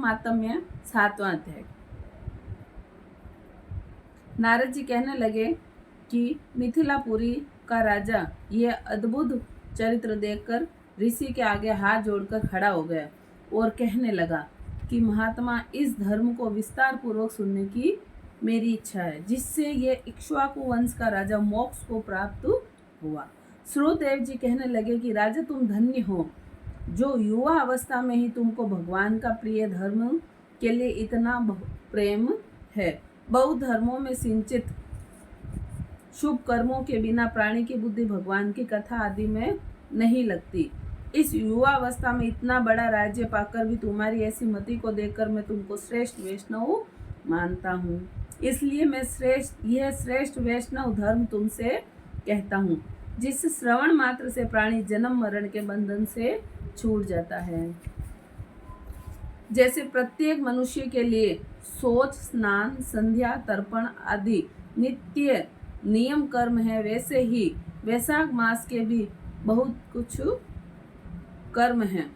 मातम्य 7वां अध्याय। नारद जी कहने लगे कि मिथिलापुरी का राजा यह अद्भुत चरित्र देखकर ऋषि के आगे हाथ जोड़कर खड़ा हो गया और कहने लगा कि महात्मा, इस धर्म को विस्तार पूर्वक सुनने की मेरी इच्छा है, जिससे ये इक्ष्वाकु वंश का राजा मोक्ष को प्राप्त हुआ। श्रुतदेव जी कहने लगे कि राजा, तुम धन्य हो जो युवा अवस्था में ही तुमको भगवान का प्रिय धर्म के लिए इतना प्रेम है। बहुत धर्मों में सिंचित शुभ कर्मों के बिना प्राणी की बुद्धि भगवान की कथा आदि में नहीं लगती। इस युवा अवस्था में इतना बड़ा राज्य पाकर भी तुम्हारी ऐसी मति को देखकर मैं तुमको श्रेष्ठ वैष्णव मानता हूँ। इसलिए मैं श्रेष्ठ वैष्णव धर्म तुमसे कहता हूँ, जिस श्रवण मात्र से प्राणी जन्म मरण के बंधन से छूट जाता है। जैसे प्रत्येक मनुष्य के लिए शौच, स्नान, संध्या, तर्पण आदि नित्य नियम कर्म है, वैसे ही वैशाख मास के भी बहुत कुछ कर्म हैं।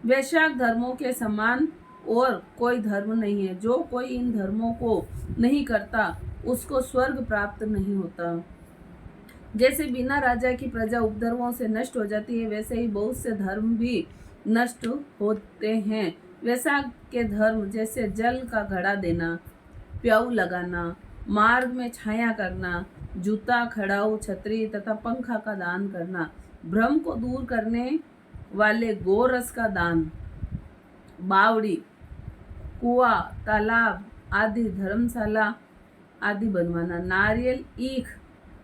वैशाख धर्मों के समान और कोई धर्म नहीं है। जो कोई इन धर्मों को नहीं करता उसको स्वर्ग प्राप्त नहीं होता। जैसे बिना राजा की प्रजा उपद्रवों से नष्ट हो जाती है, वैसे ही बहुत से धर्म भी नष्ट होते हैं। वैशाख के धर्म जैसे जल का घड़ा देना, प्याऊ लगाना, मार्ग में छाया करना, जूता, खड़ाऊ, छतरी तथा पंखा का दान करना, भ्रम को दूर करने वाले गोरस का दान, बावड़ी, कुआं, तालाब आदि धर्मशाला आदि बनवाना, नारियल, ईख,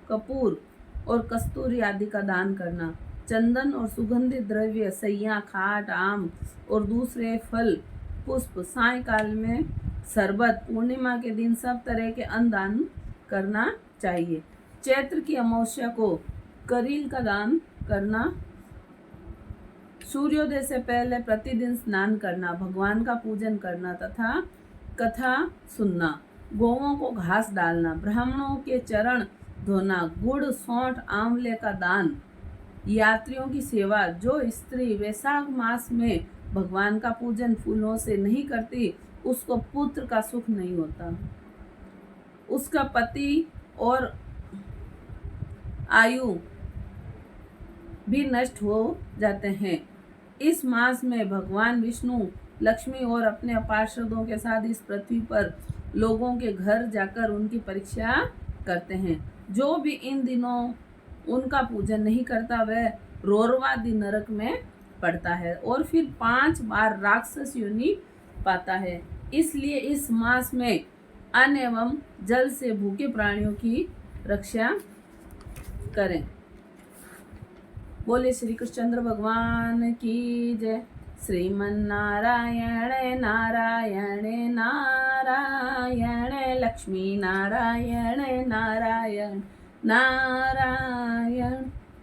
कपूर और कस्तूरी आदि का दान करना, चंदन और सुगंधित द्रव्य, सैया, खाट, आम और दूसरे फल पुष्प, सायंकाल में शरबत, पूर्णिमा के दिन सब तरह के अन्न दान करना चाहिए। चैत्र की अमावस्या को करील का दान करना, सूर्योदय से पहले प्रतिदिन स्नान करना, भगवान का पूजन करना तथा कथा सुनना, गौओं को घास डालना, ब्राह्मणों के चरण धोना, गुड़, सौंठ, आंवले का दान, यात्रियों की सेवा। जो स्त्री वैशाख मास में भगवान का पूजन फूलों से नहीं करती उसको पुत्र का सुख नहीं होता, उसका पति और आयु भी नष्ट हो जाते हैं। इस मास में भगवान विष्णु, लक्ष्मी और अपने पार्षदों के साथ इस पृथ्वी पर लोगों के घर जाकर उनकी परीक्षा करते हैं। जो भी इन दिनों उनका पूजन नहीं करता वह रोरवादी नरक में पड़ता है और फिर 5 बार राक्षस योनि पाता है। इसलिए इस मास में अन्न एवं जल से भूखे प्राणियों की रक्षा करें। बोले श्री कृष्णचंद्र भगवान की जय। श्रीमन्नारायण नारायण नारायण, लक्ष्मी नारायण नारायण नारायण,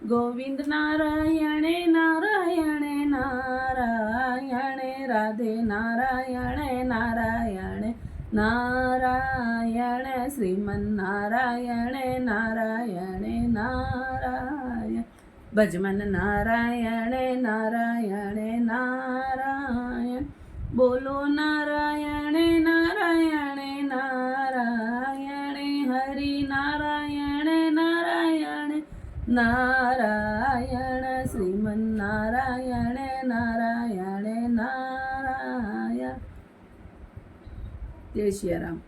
गोविंद नारायण नारायण नारायण, राधे नारायण नारायण नारायण, श्रीमन्नारायण नारायण नारायण, भजमन नारायण नारायण नारायण, बोलो नारायण नारायण नारायण, हरि नारायण नारायण नारायण, श्रीमन्नारायण नारायण नारायण। जय श्री राम।